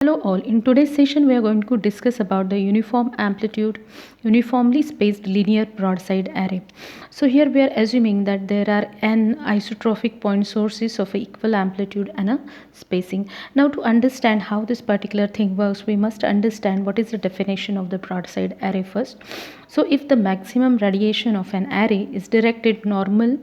Hello all, in today's session we are going to discuss about the uniform amplitude, uniformly spaced linear broadside array. So here we are assuming that there are n isotropic point sources of equal amplitude and a spacing. Now to understand how this particular thing works, we must understand what is the definition of the broadside array first. So if the maximum radiation of an array is directed normal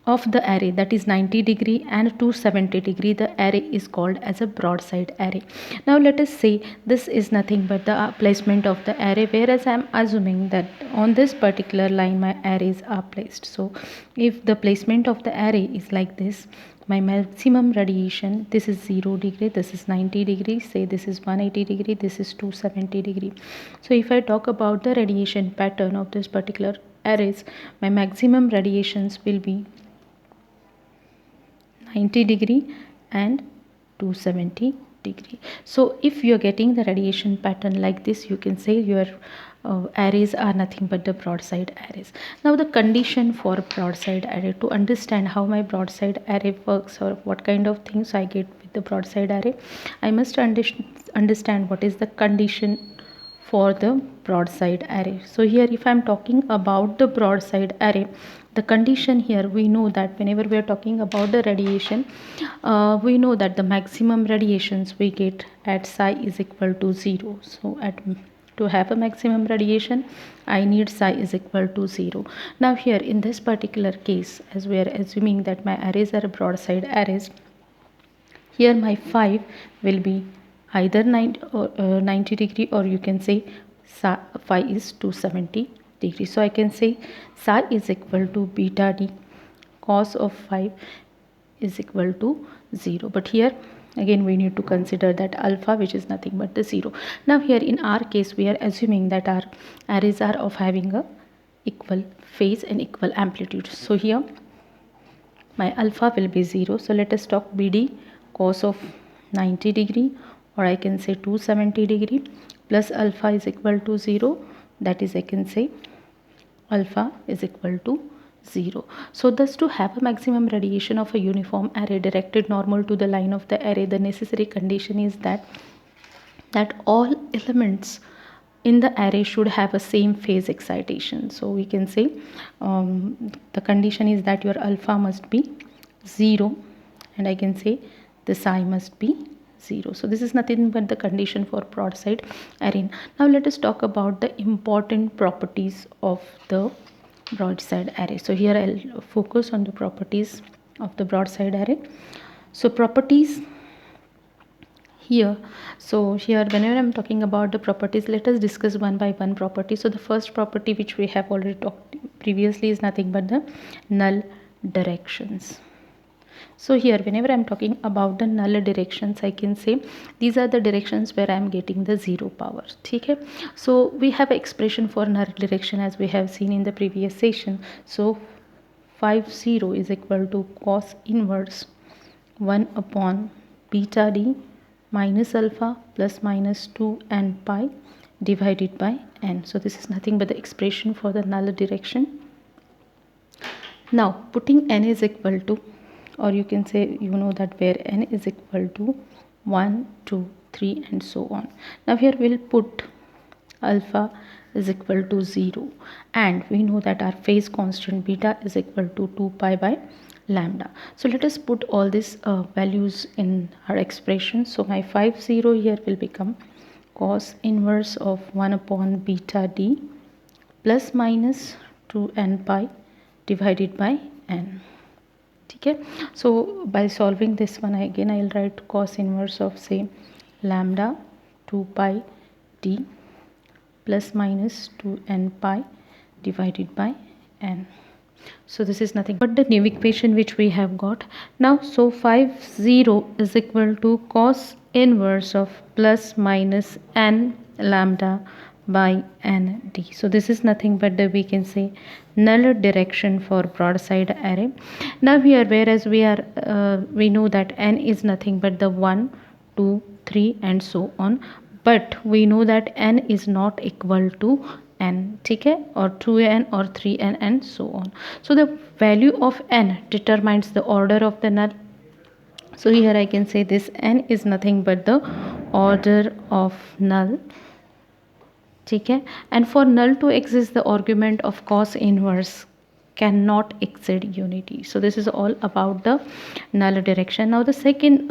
of the array, that is 90° and 270°, the array is called as a broadside array. Now let us say this is nothing but the placement of the array, whereas I am assuming that on this particular line my arrays are placed. So if the placement of the array is like this, my maximum radiation, this is 0°, this is 90°, say this is 180°, this is 270°. So if I talk about the radiation pattern of this particular arrays, my maximum radiations will be 90° and 270°. So if you are getting the radiation pattern like this, you can say your arrays are nothing but the broadside arrays. Now the condition for broadside array, to understand how my broadside array works or what kind of things I get with the broadside array, I must understand what is the condition for the broadside array. So here if I am talking about the broadside array, the condition here, we know that whenever we are talking about the radiation, we know that the maximum radiations we get at psi is equal to 0. So to have a maximum radiation, I need psi is equal to 0. Now here in this particular case, as we are assuming that my arrays are broadside arrays, here my phi will be either 90° or you can say phi is 270°. So I can say psi is equal to beta d cos of phi is equal to 0. But here again we need to consider that alpha, which is nothing but the 0. Now here in our case we are assuming that our arrays are of having a equal phase and equal amplitude. So here my alpha will be 0. So let us talk bd cos of 90°, or I can say 270°, plus alpha is equal to 0. That is, I can say alpha is equal to 0. So thus, to have a maximum radiation of a uniform array directed normal to the line of the array, the necessary condition is that all elements in the array should have a same phase excitation. So we can say the condition is that your alpha must be 0, and I can say the psi must be 0. So this is nothing but the condition for broadside array. Now let us talk about the important properties of the broadside array. So here I'll focus on the properties of the broadside array. So properties here, so here whenever I'm talking about the properties, let us discuss one by one property. So the first property, which we have already talked previously, is nothing but the null directions. So here whenever I'm talking about the null directions, I can say these are the directions where I'm getting the 0 power. Okay, so we have an expression for null direction as we have seen in the previous session. So 50 is equal to cos inverse 1 upon beta d minus alpha plus minus 2 n pi divided by n. So this is nothing but the expression for the null direction. Now putting n is equal to, or you can say, you know that where n is equal to 1, 2, 3 and so on. Now here we'll put alpha is equal to 0, and we know that our phase constant beta is equal to 2 pi by lambda. So let us put all these values in our expression. So my 50 here will become cos inverse of 1 upon beta d plus minus 2 n pi divided by n. Okay, so by solving this one, again I'll write cos inverse of, say, lambda 2 pi d plus minus 2 n pi divided by n. So this is nothing but the new equation which we have got now. So 50 is equal to cos inverse of plus minus n lambda by n d. So this is nothing but the, we can say, null direction for broadside array. Now here, whereas we know that n is nothing but the 1, 2, 3 and so on, but we know that n is not equal to n, okay, or 2n or 3n and so on. So the value of n determines the order of the null. So here I can say this n is nothing but the order of null, ठीक है, and for null to exist the argument of cos inverse cannot exceed unity. So this is all about the null direction. Now the second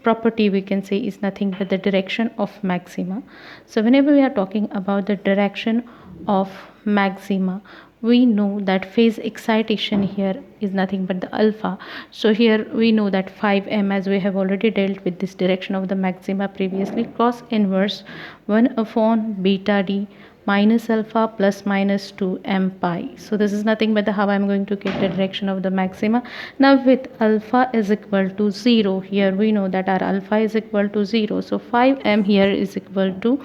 property we can say is nothing but the direction of maxima. So whenever we are talking about the direction of maxima, we know that phase excitation here is nothing but the alpha. So here we know that 5m, as we have already dealt with this direction of the maxima previously, cos inverse 1 upon beta d minus alpha plus minus 2 m pi. So this is nothing but the how I'm going to get the direction of the maxima. Now with alpha is equal to 0, here we know that our alpha is equal to 0. So 5m here is equal to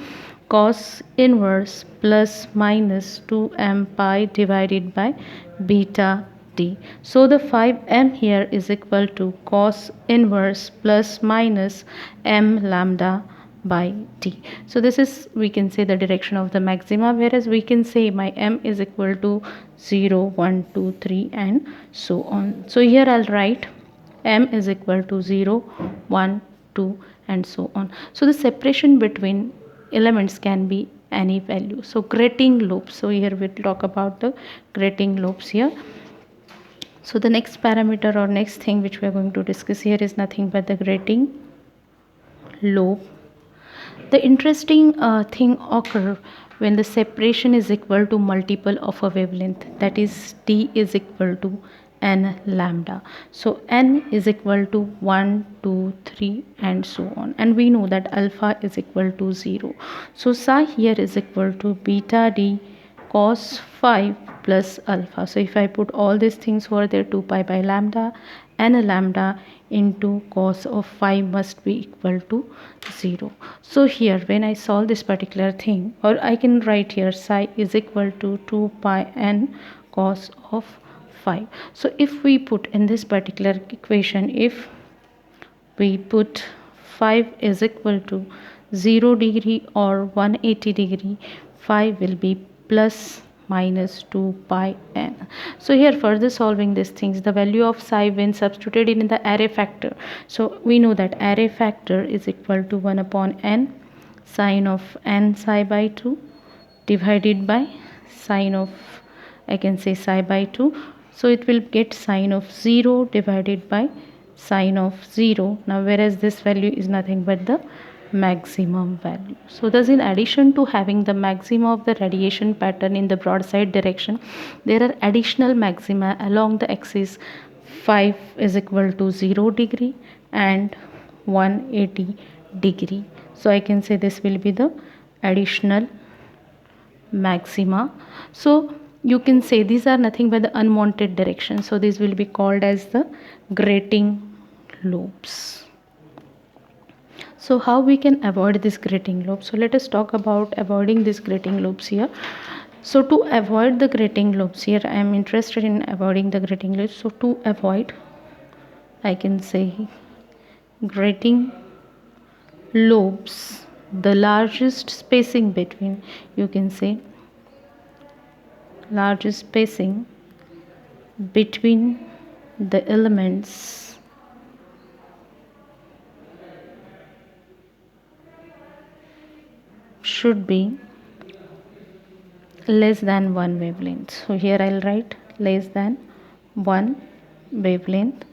cos inverse plus minus 2m pi divided by beta d. So the 5m here is equal to cos inverse plus minus m lambda by t. So this is, we can say, the direction of the maxima, whereas we can say my m is equal to 0, 1, 2, 3 and so on. So here I'll write m is equal to 0, 1, 2 and so on. So the separation between elements can be any value. So grating loops, so here we'll talk about the grating loops here. So the next parameter or next thing which we are going to discuss here is nothing but the grating loop. The interesting thing occur when the separation is equal to multiple of a wavelength, that is t is equal to n lambda. So n is equal to 1, 2, 3 and so on, and we know that alpha is equal to 0. So psi here is equal to beta d cos 5 plus alpha. So if I put all these things over there, 2 pi by lambda and a lambda into cos of 5 must be equal to 0. So here when I solve this particular thing, or I can write here psi is equal to 2 pi n cos of 5. So if we put in this particular equation, if we put 5 is equal to 0 degree or 180 degree, 5 will be plus minus 2 pi n. So here further solving these things, the value of psi when substituted in the array factor. So we know that array factor is equal to 1 upon n sine of n psi by 2 divided by sine of, I can say, psi by 2. So it will get sine of 0 divided by sine of 0. Now whereas this value is nothing but the maximum value. So thus in addition to having the maxima of the radiation pattern in the broadside direction, there are additional maxima along the axis 5 is equal to 0 degree and 180 degree. So I can say this will be the additional maxima. So you can say these are nothing but the unwanted direction. So these will be called as the grating loops. So how we can avoid this grating loop? So let us talk about avoiding these grating loops here. So to avoid the grating loops here, I am interested in avoiding the grating loops. So to avoid, I can say, grating loops, the largest spacing between, you can say, largest spacing between the elements should be less than 1 wavelength. So here I'll write less than 1 wavelength.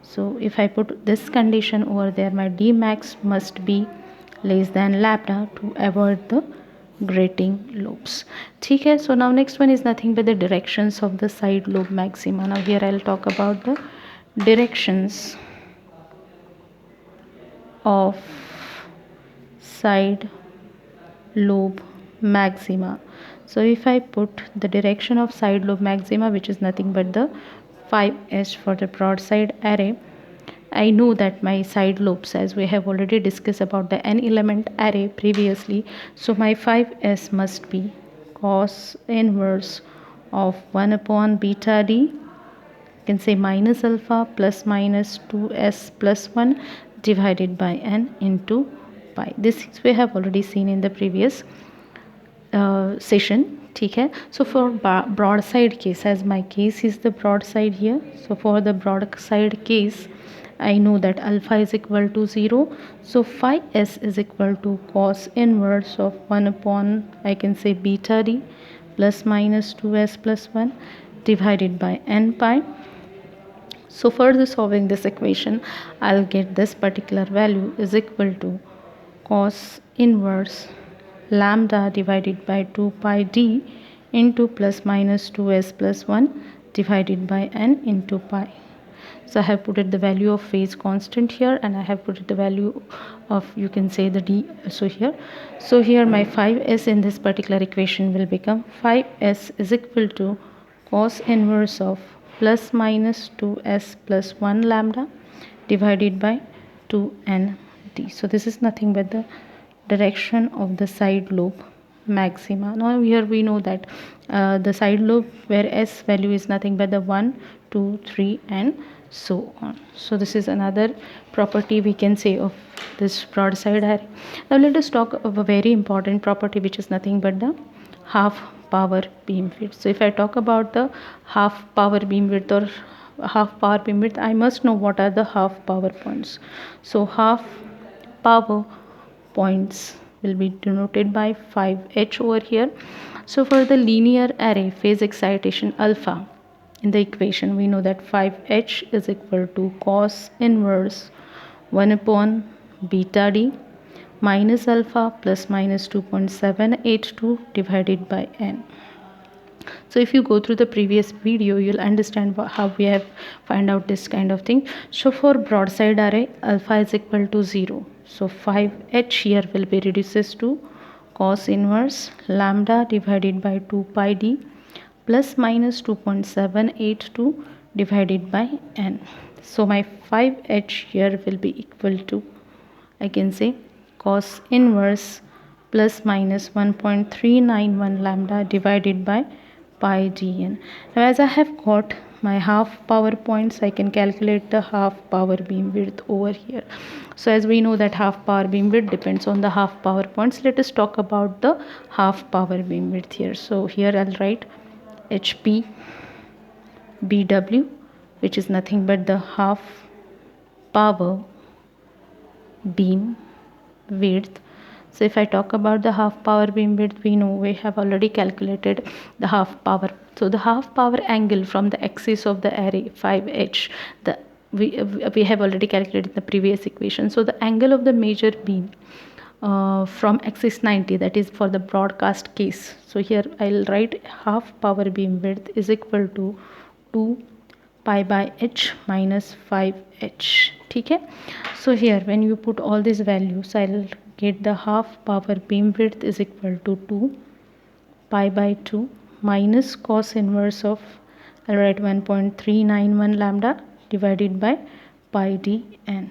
So if I put this condition over there, my d max must be less than lambda to avoid the grating loops. Okay, so now next one is nothing but the directions of the side lobe maxima. Now here I'll talk about the directions of side lobe maxima. So if I put the direction of side lobe maxima, which is nothing but the 5s for the broadside array, I know that my side lobes, as we have already discussed about the n element array previously, so my 5s must be cos inverse of 1 upon beta d, you can say minus alpha plus minus 2s plus 1 divided by n into pi. This we have already seen in the previous session. Okay, so for broadside case, as my case is the broadside here, so for the broadside case I know that alpha is equal to 0. So phi s is equal to cos inverse of 1 upon, I can say, beta d plus minus 2s plus 1 divided by n pi. So further solving this equation, I'll get this particular value is equal to cos inverse lambda divided by 2 pi d into plus minus 2s plus 1 divided by n into pi. So I have put it the value of phase constant here, and I have put it the value of, you can say, the d also here. So here my 5s in this particular equation will become 5s is equal to cos inverse of plus minus 2s plus 1 lambda divided by 2n d. So this is nothing but the direction of the side lobe maxima. Now here we know that the side lobe where s value is nothing but the 1, 2, 3 and so on. So this is another property we can say of this broadside array. Now let us talk of a very important property, which is nothing but the half power beam width. So if I talk about the half power beam width or half power beam width, I must know what are the half power points. So half power points will be denoted by 5h over here. So for the linear array phase excitation alpha, in the equation we know that 5h is equal to cos inverse 1 upon beta d minus alpha plus minus 2.782 divided by n. So if you go through the previous video, you'll understand how we have find out this kind of thing. So for broadside array, alpha is equal to 0. So 5h here will be reduces to cos inverse lambda divided by 2 pi d plus minus 2.782 divided by n. So my 5h here will be equal to, I can say, cos inverse plus minus 1.391 lambda divided by pi dn. Now as I have got my half power points, I can calculate the half power beam width over here. So as we know that half power beam width depends on the half power points, let us talk about the half power beam width here. So here I'll write HP BW, which is nothing but the half power beam width. So if I talk about the half power beam width, we know we have already calculated the half power. So the half power angle from the axis of the array 5h, we have already calculated the previous equation. So the angle of the major beam from axis 90, that is for the broadcast case. So here I'll write half power beam width is equal to 2 pi by h minus 5h. Okay, so here when you put all these values, I'll get the half power beam width is equal to 2 pi by 2 minus cos inverse of, I'll write 1.391 lambda divided by pi dn.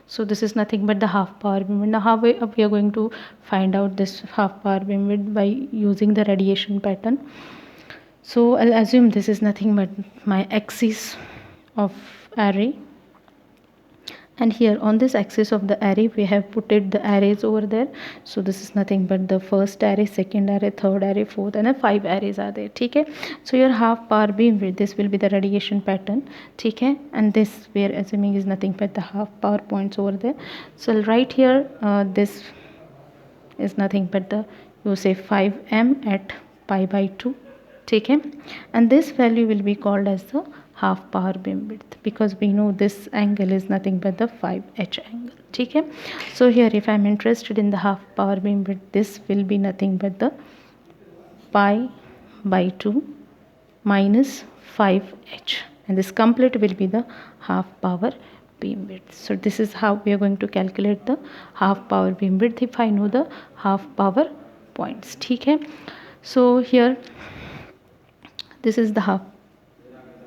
So this is nothing but the half power beam width. Now how we are going to find out this half power beam width? By using the radiation pattern. So I'll assume this is nothing but my axis of array, and here on this axis of the array we have put it the arrays over there. So this is nothing but the first array, second array, third array, fourth, and 5 arrays are there. Okay, so your half power beam width, this will be the radiation pattern. Okay, and this we are assuming is nothing but the half power points over there. So I'll write here this is nothing but the, you say, 5m at pi by 2. Okay, and this value will be called as the half power beam width, because we know this angle is nothing but the 5h angle. Okay, so here if I'm interested in the half power beam width, this will be nothing but the pi by 2 minus 5h, and this complete will be the half power beam width. So this is how we are going to calculate the half power beam width if I know the half power points. Okay, so here this is the half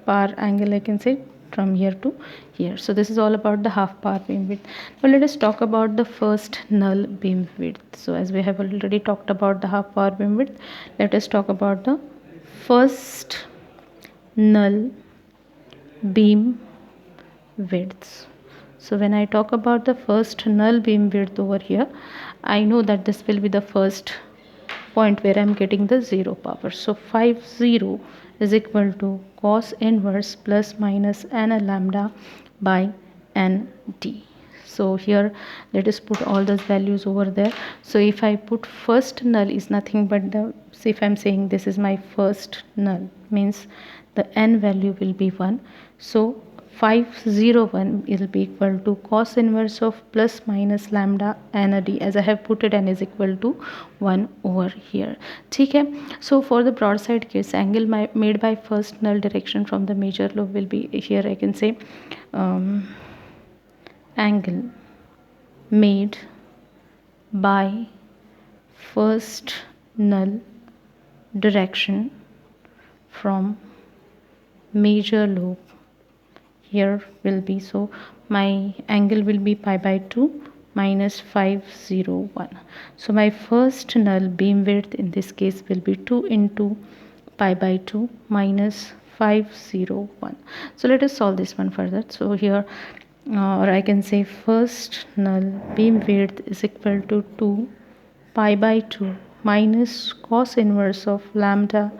power angle, I can say, from here to here. So this is all about the half power beam width. Now let us talk about the first null beam width. So as we have already talked about the half power beam width, let us talk about the first null beam widths. So when I talk about the first null beam width over here, I know that this will be the first point where I am getting the 0 power. So 50 is equal to cos inverse plus minus n lambda by and d. So here let us put all those values over there. So if I put first null is nothing but the, so if I'm saying this is my first null, means the n value will be 1. So 501 will be equal to cos inverse of plus minus lambda n d, as I have put it, n is equal to 1 over here. Okay. So for the broadside case, angle made by first null direction from the major lobe will be, here I can say angle made by first null direction from major lobe here will be, so my angle will be pi by 2 minus 501. So my first null beam width in this case will be 2 into pi by 2 minus 501. So let us solve this one further. So here or I can say first null beam width is equal to 2 pi by 2 minus cos inverse of lambda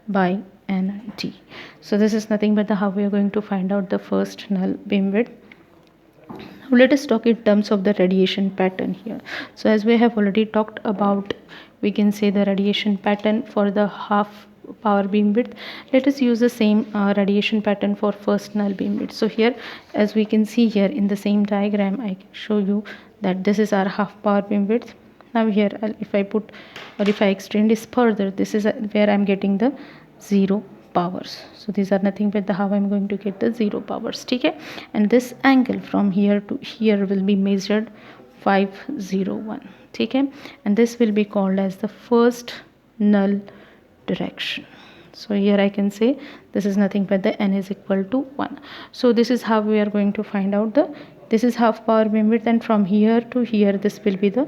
by n d. So this is nothing but how we are going to find out the first null beam width. Now let us talk in terms of the radiation pattern here. So as we have already talked about, we can say the radiation pattern for the half power beam width. Let us use the same radiation pattern for first null beam width. So here, as we can see here in the same diagram, I can show you that this is our half power beam width. Now here if I put, or if I extend this further, this is where I'm getting the 0 powers. So these are nothing but how I'm going to get the 0 powers. Okay. And this angle from here to here will be measured 501. Okay. And this will be called as the first null direction. So here I can say this is nothing but the n is equal to 1. So this is how we are going to find out the, this is half power beam width, and from here to here this will be the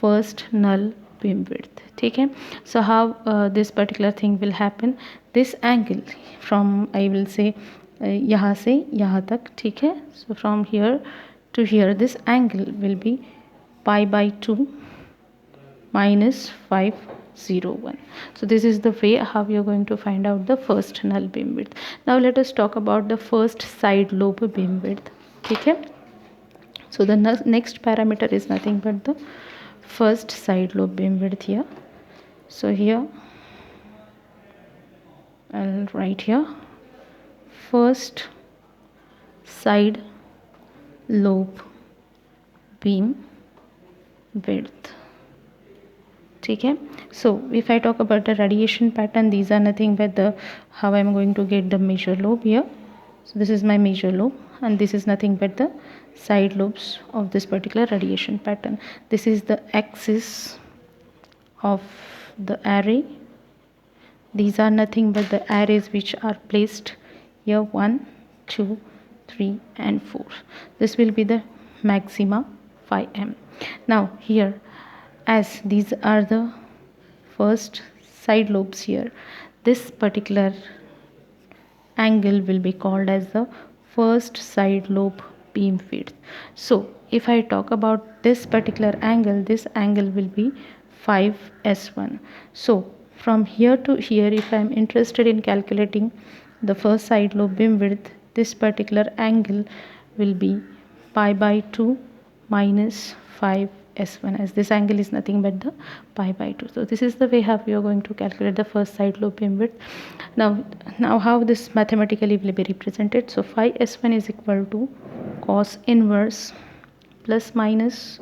first null beam width. Okay. So how this particular thing will happen, this angle from, I will say यहाँ से यहाँ तक, ठीक है. So from here to here this angle will be pi by 2 minus 501. So this is the way how you are going to find out the first null beam width. Now let us talk about the first side lobe beam width. Okay. So the next parameter is nothing but the first side lobe beam width here. So here I'll write here first side lobe beam width. Okay. So if I talk about the radiation pattern, these are nothing but the how I'm going to get the major lobe here. So this is my major lobe, and this is nothing but the side lobes of this particular radiation pattern. This is the axis of the array. These are nothing but the arrays which are placed here, 1, 2, 3 and 4. This will be the maxima phi m. Now here, as these are the first side lobes here, this particular angle will be called as the first side lobe beam width. So if I talk about this particular angle, this angle will be 5s1. So from here to here, if I am interested in calculating the first side lobe beam width, this particular angle will be pi by 2 minus 5s1, as this angle is nothing but the pi by 2. So this is the way how we are going to calculate the first side lobe beam width. Now how this mathematically will be represented. So phi s1 is equal to cos inverse plus minus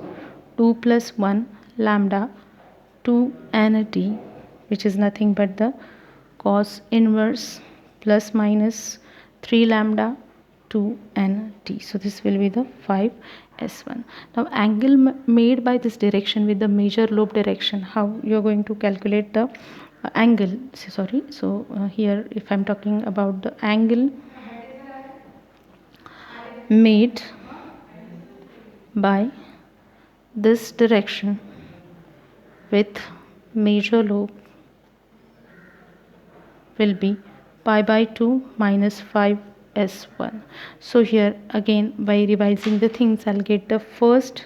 2 plus 1 lambda 2 n d, which is nothing but the cos inverse plus minus 3 lambda 2 n d. So this will be the 5s1. Now angle made by this direction with the major lobe direction, how you are going to calculate the angle, sorry. So here if I am talking about the angle made by this direction with major lobe will be pi by 2 minus 5s1. So here again, by revising the things, I'll get the first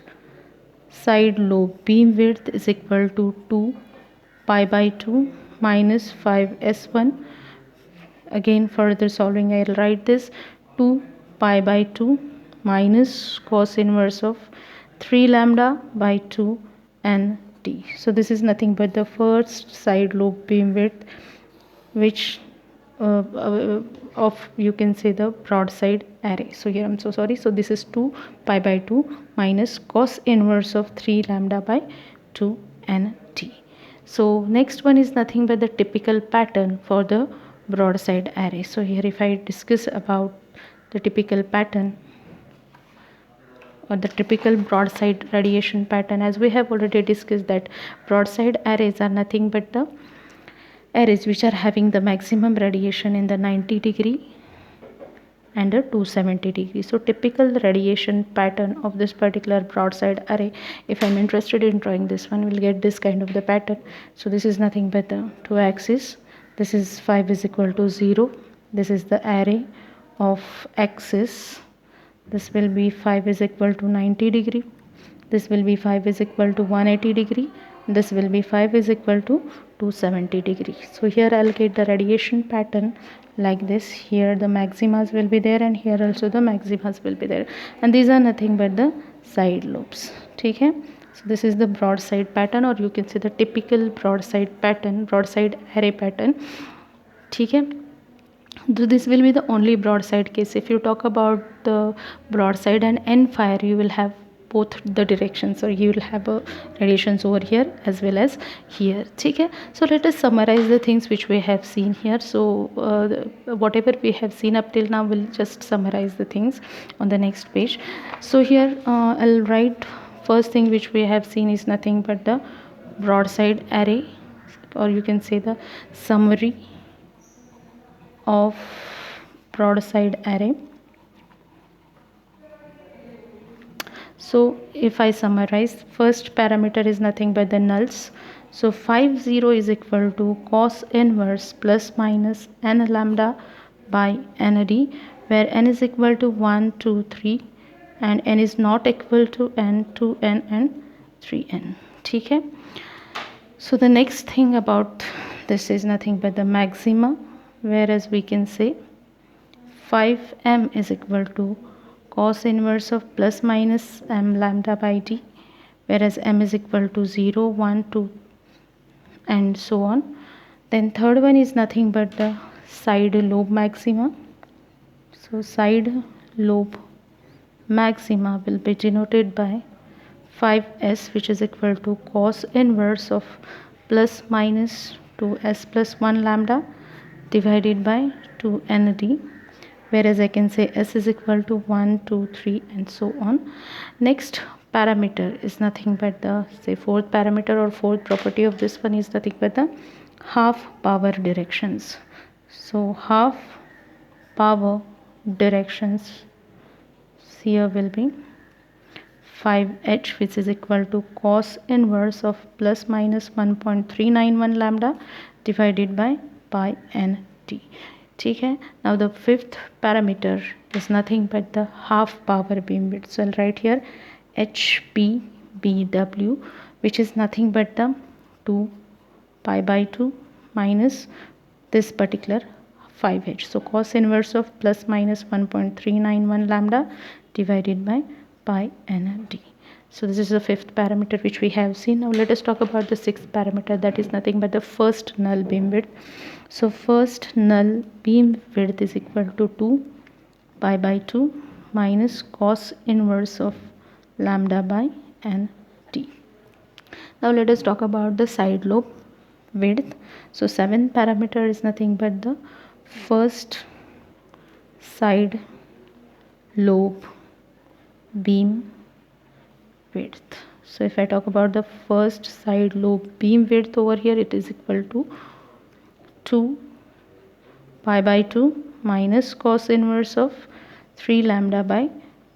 side lobe beam width is equal to 2 pi by 2 minus 5s1. Again further solving, I'll write this 2 pi by 2 minus cos inverse of 3 lambda by 2 n t. So this is nothing but the first side lobe beam width, which of, you can say, the broadside array. So here I'm so sorry, so this is 2 pi by 2 minus cos inverse of 3 lambda by 2 n t. So next one is nothing but the typical pattern for the broadside array. So here if I discuss about the typical pattern or the typical broadside radiation pattern, as we have already discussed that broadside arrays are nothing but the arrays which are having the maximum radiation in the 90-degree and a 270-degree. So typical radiation pattern of this particular broadside array, if I'm interested in drawing this one, we'll get this kind of the pattern. So this is nothing but the two axis. This is 5 is equal to 0. This is the array of axis. This will be 5 is equal to 90-degree. This will be 5 is equal to 180-degree. This will be 5 is equal to 270-degree. So here I'll get the radiation pattern like this. Here the maximas will be there and here also the maximas will be there, and these are nothing but the side lobes. Okay, so this is the broadside pattern, or you can say the typical broadside pattern, broadside array pattern. Okay, so this will be the only broadside case. If you talk about the broadside and end fire, you will have both the directions, or you will have a radiations over here as well as here. Okay, so let us summarize the things which we have seen here. So whatever we have seen up till now, we'll just summarize the things on the next page. So here I'll write first thing which we have seen is nothing but the broadside array, or you can say the summary of broadside array. So if I summarize, first parameter is nothing but the nulls. So 5 0 is equal to cos inverse plus minus n lambda by n d, where n is equal to 1 2 3 and n is not equal to n 2 n and 3 n. Okay, so the next thing about this is nothing but the maxima, whereas we can say 5m is equal to cos inverse of plus minus m lambda by d, whereas m is equal to 0 1 2 and so on. Then third one is nothing but the side lobe maxima. So side lobe maxima will be denoted by 5s, which is equal to cos inverse of plus minus 2s plus 1 lambda divided by 2 nd, whereas I can say s is equal to 1 2 3 and so on. Next parameter is nothing but the, say, fourth parameter or fourth property of this one is nothing but the half power directions. So half power directions here will be 5h, which is equal to cos inverse of plus minus 1.391 lambda divided by pi n t. Okay, now the fifth parameter is nothing but the half power beam width. So I'll write here HPBW, which is nothing but the 2 pi by 2 minus this particular 5h. So cos inverse of plus minus 1.391 lambda divided by pi n d. So this is the fifth parameter which we have seen. Now let us talk about the sixth parameter, that is nothing but the first null beam width. So first null beam width is equal to 2 pi by 2 minus cos inverse of lambda by n t. Now let us talk about the side lobe width. So seventh parameter is nothing but the first side lobe beam width. So if I talk about the first side lobe beam width over here, it is equal to 2 pi by 2 minus cos inverse of 3 lambda by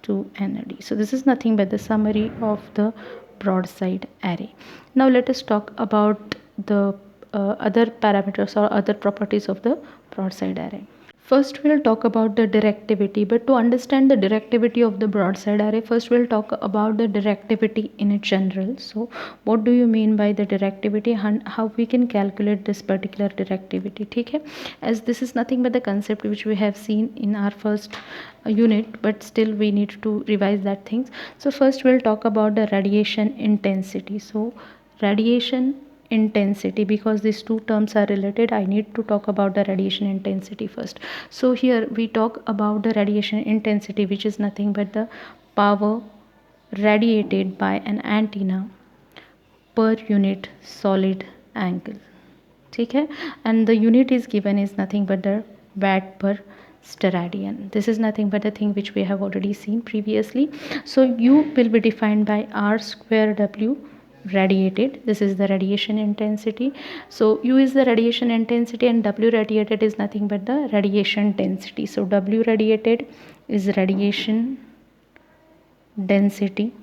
2 nd. So this is nothing but the summary of the broadside array. Now let us talk about the other parameters or other properties of the broadside array. First, we'll talk about the directivity, but to understand the directivity of the broadside array, first we'll talk about the directivity in general. So, what do you mean by the directivity and how we can calculate this particular directivity? Okay, as this is nothing but the concept which we have seen in our first unit, but still we need to revise that things. So, first we'll talk about the radiation intensity. So, radiation intensity, because these two terms are related, I need to talk about the radiation intensity first. So here we talk about the radiation intensity, which is nothing but the power radiated by an antenna per unit solid angle. Okay, and the unit is given is nothing but the watt per steradian. This is nothing but the thing which we have already seen previously. So U will be defined by R square W radiated. This is the radiation intensity. So U is the radiation intensity and W radiated is nothing but the radiation density. So W radiated is radiation density,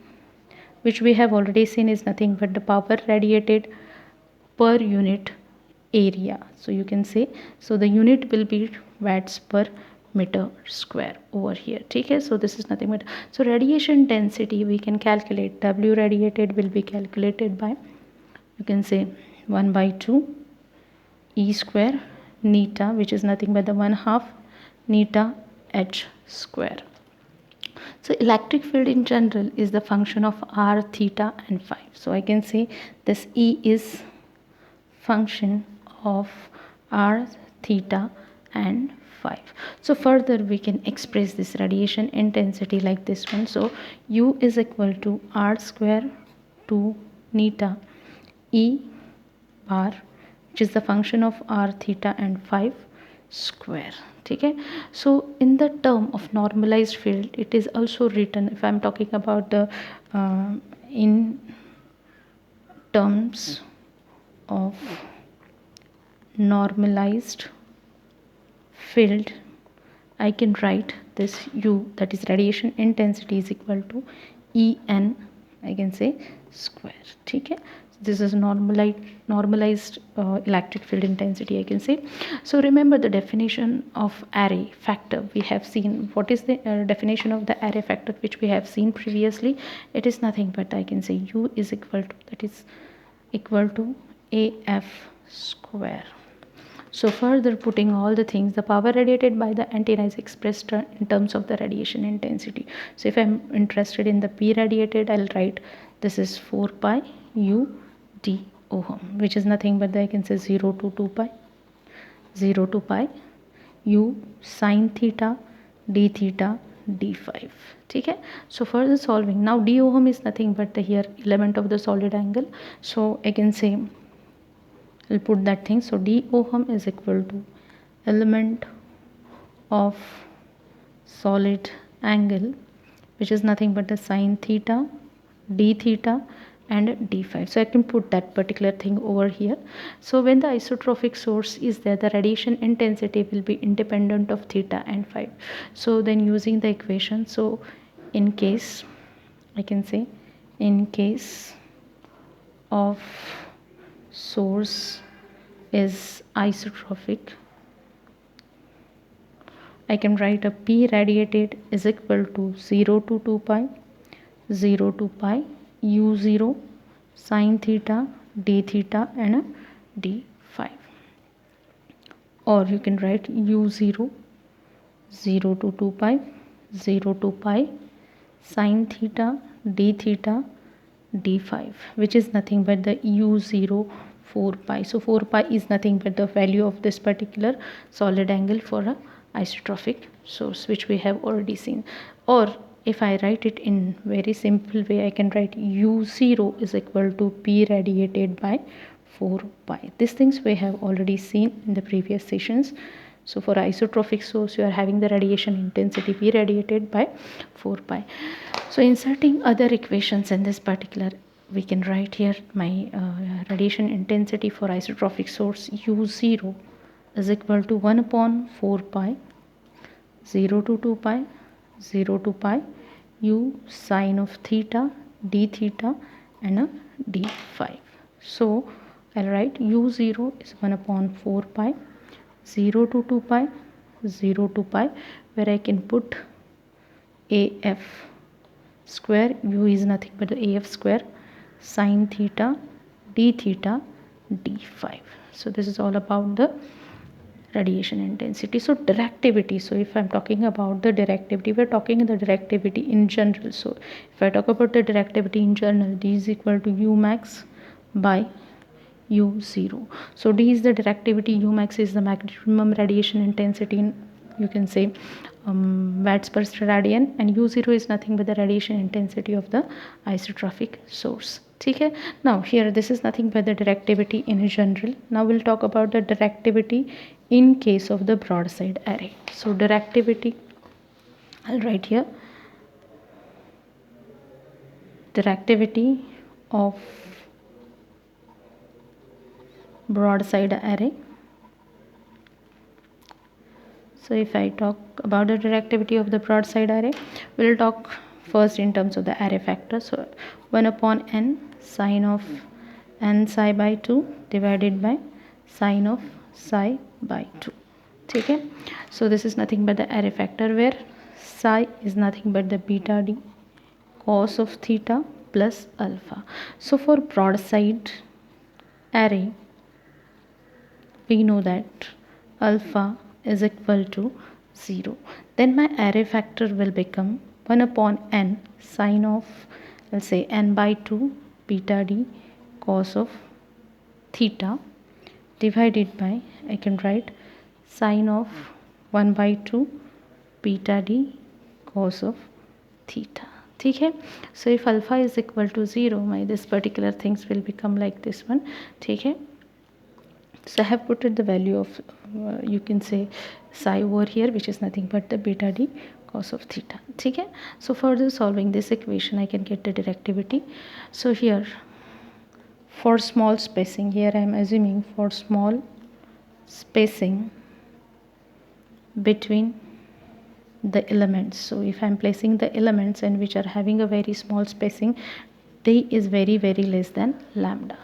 which we have already seen is nothing but the power radiated per unit area. So you can say, so the unit will be watts per meter square over here. Okay, so this is nothing but, so radiation density we can calculate. W radiated will be calculated by, you can say 1 by 2 E square neta, which is nothing but the 1/2 neta H square. So electric field in general is the function of r, theta and phi. So I can say this E is function of r, theta and phi. So further we can express this radiation intensity like this one. So U is equal to r square 2 neta E bar, which is the function of r, theta and phi square. Okay, so in the term of normalized field, it is also written, if I'm talking about the in terms of normalized field, I can write this U, that is radiation intensity, is equal to En, I can say square. Okay, this is normalized electric field intensity, I can say. So remember the definition of array factor we have seen. What is the definition of the array factor which we have seen previously? It is nothing but, I can say U is equal to, that is equal to AF square. So further putting all the things, the power radiated by the antenna is expressed in terms of the radiation intensity. So if I'm interested in the P radiated, I'll write this is 4 pi U d ohm, which is nothing but I can say 0 to 2 pi, 0 to pi U sine theta d theta d5. Okay, so for the solving, now d ohm is nothing but the here element of the solid angle. So I can say, I'll put that thing. So d ohm is equal to element of solid angle, which is nothing but the sine theta d theta and d5. So I can put that particular thing over here. So when the isotropic source is there, the radiation intensity will be independent of theta and phi. So then using the equation, so in case, I can say in case of source is isotropic, I can write a P radiated is equal to 0 to 2 pi, 0 to pi U0 sine theta d theta and d5, or you can write U0 0 to 2 pi, 0 to pi sine theta d theta d5, which is nothing but the U0 4 pi. So 4 pi is nothing but the value of this particular solid angle for a isotropic source, which we have already seen. Or if I write it in very simple way, I can write U0 is equal to P radiated by 4 pi. These things we have already seen in the previous sessions. So for isotropic source, you are having the radiation intensity P radiated by 4 pi. So inserting other equations in this particular, we can write here my radiation intensity for isotropic source U0 is equal to 1 upon 4 pi 0 to 2 pi 0 to pi U sine of theta d theta and a d5. So I'll write U0 is 1 upon 4 pi 0 to 2 pi 0 to pi, where I can put AF square. U is nothing but the AF square sine theta d theta d phi. So this is all about the radiation intensity. So directivity, so if I'm talking about the directivity, we're talking the directivity in general. So if I talk about the directivity in general, D is equal to U max by U0. So D is the directivity, U max is the maximum radiation intensity in, you can say, watts per radian, and U0 is nothing but the radiation intensity of the isotropic source. Okay. Now here this is nothing but the directivity in general. Now we'll talk about the directivity in case of the broadside array. So directivity, I'll write here, directivity of broadside array. So if I talk about the directivity of the broadside array, we'll talk first in terms of the array factor. So 1 upon n sine of n psi by 2 divided by sine of psi by 2. Okay. So this is nothing but the array factor, where psi is nothing but the beta d cos of theta plus alpha. So for broadside array, we know that alpha is equal to 0. Then my array factor will become 1 upon n sine of, let's say, n by 2 beta d cos of theta divided by, I can write sine of 1 by 2 beta d cos of theta. Okay. So if alpha is equal to 0, my this particular things will become like this one. Okay. So I have put the value of you can say psi over here, which is nothing but the beta d cos of theta. Okay. So further solving this equation, I can get the directivity. So here for small spacing, here I am assuming for small spacing between the elements. So if I am placing the elements and which are having a very small spacing, d is very less than lambda.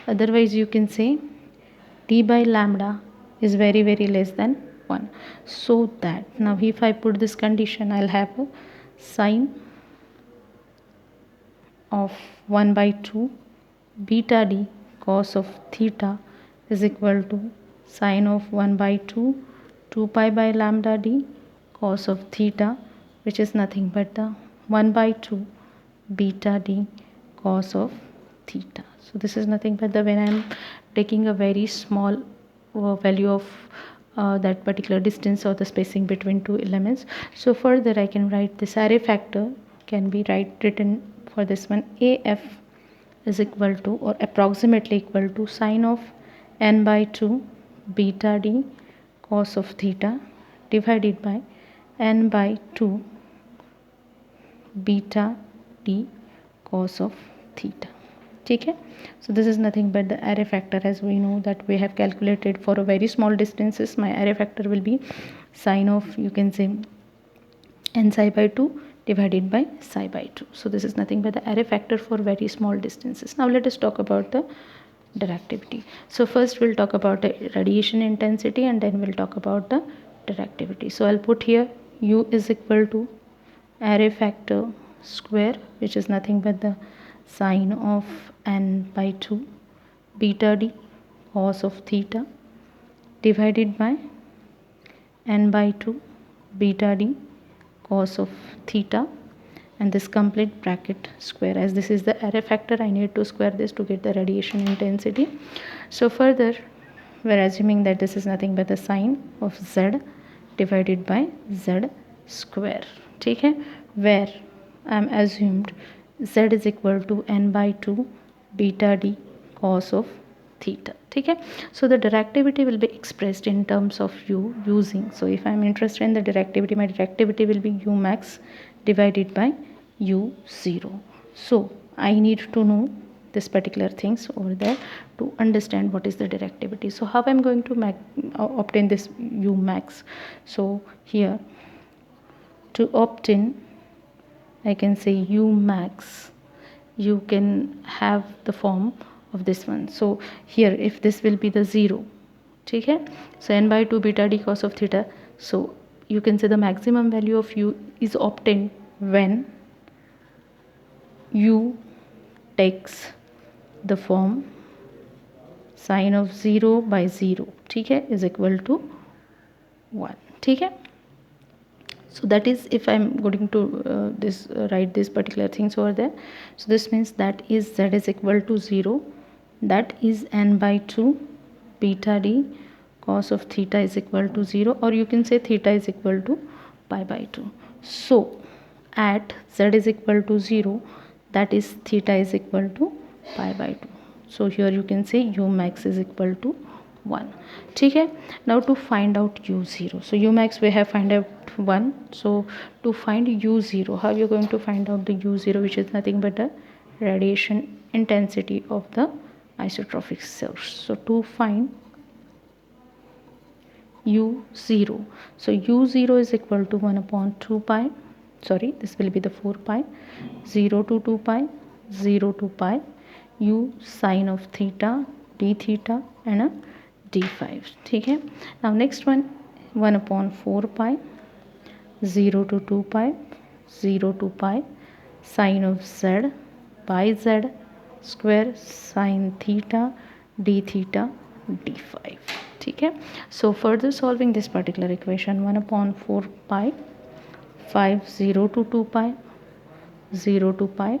Otherwise you can say d by lambda is very less than 1. So that now if I put this condition, I'll have a sine of 1 by 2 beta d cos of theta is equal to sine of 1 by 2 pi by lambda d cos of theta, which is nothing but the 1 by 2 beta d cos of theta. So this is nothing but the, when I am taking a very small value of that particular distance or the spacing between two elements. So further I can write this array factor can be written for this one, AF is equal to or approximately equal to sine of n by 2 beta d cos of theta divided by n by 2 beta d cos of theta. Okay. So this is nothing but the array factor, as we know that we have calculated for a very small distances. My array factor will be sine of, you can say, n psi by 2 divided by psi by 2. So this is nothing but the array factor for very small distances. Now let us talk about the directivity. So first we'll talk about the radiation intensity and then we'll talk about the directivity. So I'll put here U is equal to array factor square, which is nothing but the sine of n by 2 beta d cos of theta divided by n by 2 beta d cos of theta, and this complete bracket square. As this is the array factor, I need to square this to get the radiation intensity. So further we're assuming that this is nothing but the sine of z divided by z square. Okay, where I am assumed z is equal to n by 2 beta d cos of theta. Okay, so the directivity will be expressed in terms of U using, so if I am interested in the directivity, my directivity will be U max divided by U0. So I need to know this particular things over there to understand what is the directivity. So how I'm going to obtain this U max? So here to obtain, I can say U max, you can have the form of this one. So here if this will be the 0, okay, so n by 2 beta d cos of theta, So you can say the maximum value of u is obtained when u takes the form sine of 0 by 0, ठीक है, is equal to 1, ठीक है. So that is, if I'm going to write this particular things over there, so this means that is z is equal to 0, that is n by 2 beta d cos of theta is equal to 0, or you can say theta is equal to pi by 2. So at z is equal to 0, that is theta is equal to pi by 2. So here you can say u max is equal to 1, ठीक है. Now to find out u0, so u max we have find out 1. So to find u0, how you are going to find out the u0, which is nothing but the radiation intensity of the isotropic source. So to find u0, so u0 is equal to 1 upon 2 pi, sorry, this will be the 4 pi, 0 to 2 pi, 0 to pi, u sine of theta d theta and a d5, ठीक है. Now next one, 1 upon 4 pi, 0 to 2 pi, 0 to pi, sine of z by z square sine theta d theta d5, ठीक है. So further solving this particular equation, 1 upon 4 pi, 5, 0 to 2 pi, 0 to pi,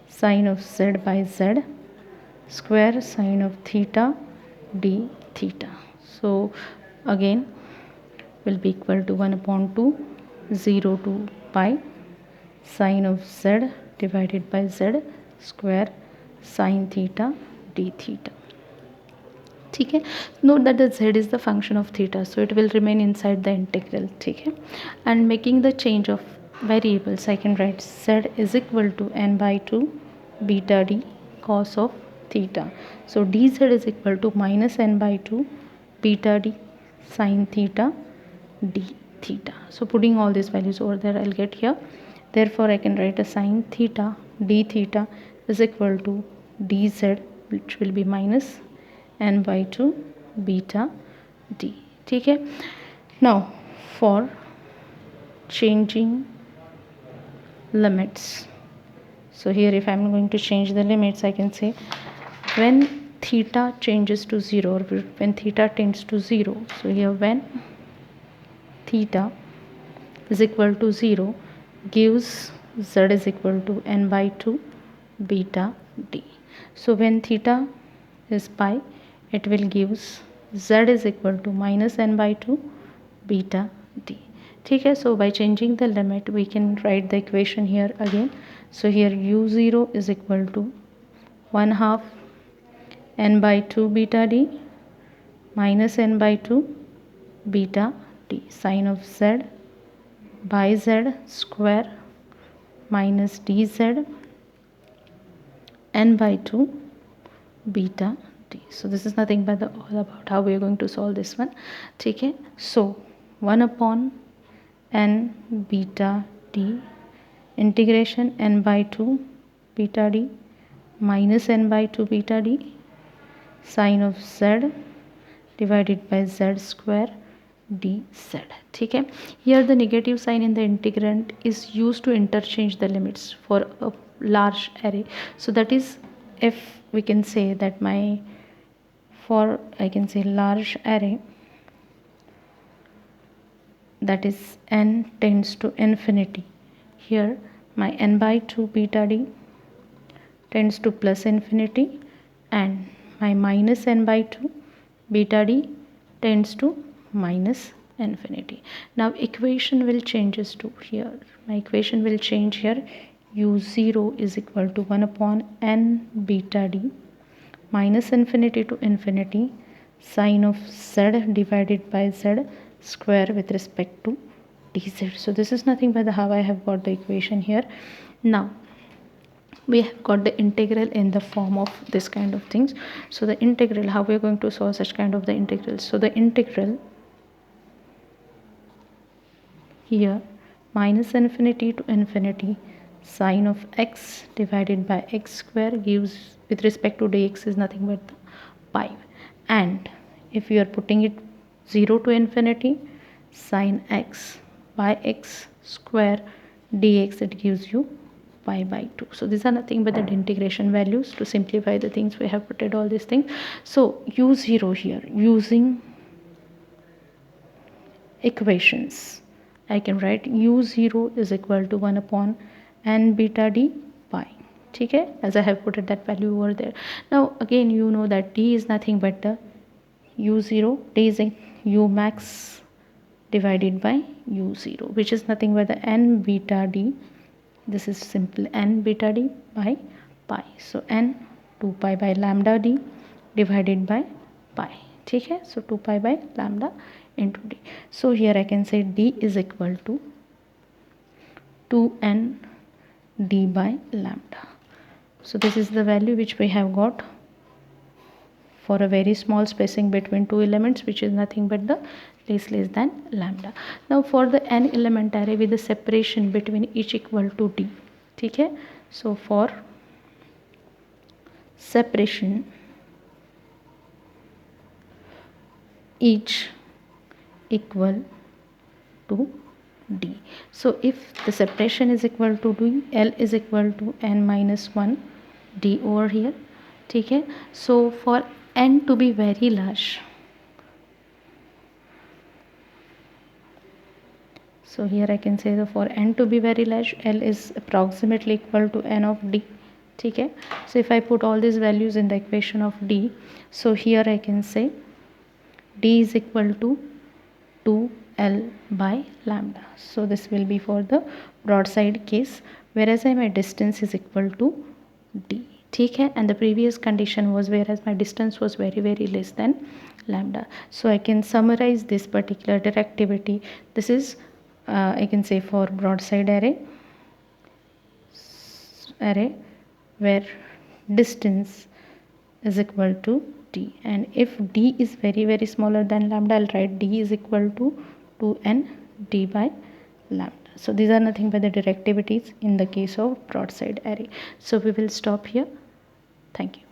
sine of z by z square sine of theta d theta. So again will be equal to 1 upon 2, 0 to pi, sine of z divided by z square sine theta d theta, ठीक है. Note that the z is the function of theta, so it will remain inside the integral, ठीक है. And making the change of variables, I can write z is equal to n by 2 beta d cos of theta. So dz is equal to minus n by 2 beta d sine theta d theta. So putting all these values over there, I'll get here. Therefore I can write a sine theta d theta is equal to dz, which will be minus n by 2 beta d, ठीक है. Now for changing limits, so here if I'm going to change the limits, I can say when theta changes to 0, or when theta tends to 0, so here when theta is equal to 0 gives z is equal to n by 2 beta d. So when theta is pi, it will gives z is equal to minus n by 2 beta d, ठीक है. So by changing the limit, we can write the equation here again. So here u0 is equal to 1/2 n by 2 beta d minus n by 2 beta d sine of z by z square minus dz n by 2 beta d. So this is nothing but all about how we are going to solve this one, ठीक है. So 1 upon n beta d integration n by 2 beta d minus n by 2 beta d sine of z divided by z square dz, ठीक है. Here the negative sign in the integrand is used to interchange the limits for a large array. So that is, if we can say that for I can say large array, that is n tends to infinity, here my n by 2 beta d tends to plus infinity and my minus n by 2 beta d tends to minus infinity. Now equation will changes to here, my equation will change here. u0 is equal to 1 upon n beta d minus infinity to infinity sine of z divided by z square with respect to dz. So this is nothing but how I have got the equation here. Now we have got the integral in the form of this kind of things. So the integral, how we are going to solve such kind of the integrals. So the integral here minus infinity to infinity sine of x divided by x square gives, with respect to dx, is nothing but the pi. And if you are putting it 0 to infinity, sine x by x square dx, it gives you pi by 2. So these are nothing but the integration values. To simplify the things, we have put it all these things. So u0 here, using equations, I can write u0 is equal to 1 upon n beta d pi. Okay, as I have put it that value over there. Now again, you know that d is nothing but the u0, d is u max divided by u0, which is nothing but the n beta d. This is simple n beta d by pi. So n 2 pi by lambda d divided by pi. Okay, so 2 pi by lambda into d. So here I can say d is equal to 2n d by lambda. So this is the value which we have got for a very small spacing between two elements, which is nothing but the less than lambda. Now for the n element array with the separation between each equal to d. Okay, so for separation each equal to d. So if the separation is equal to d, L is equal to n minus 1 d over here. Okay, so for n to be very large, so here I can say that for n to be very large, L is approximately equal to n of d. Okay, so if I put all these values in the equation of d, so here I can say d is equal to 2L by lambda. So this will be for the broadside case, whereas my distance is equal to d. Okay, and the previous condition was whereas my distance was very less than lambda. So I can summarize this particular directivity. This is I can say for broadside array where distance is equal to d, and if d is very smaller than lambda, I'll write d is equal to 2n d by lambda. So these are nothing but the directivities in the case of broadside array. So we will stop here. Thank you.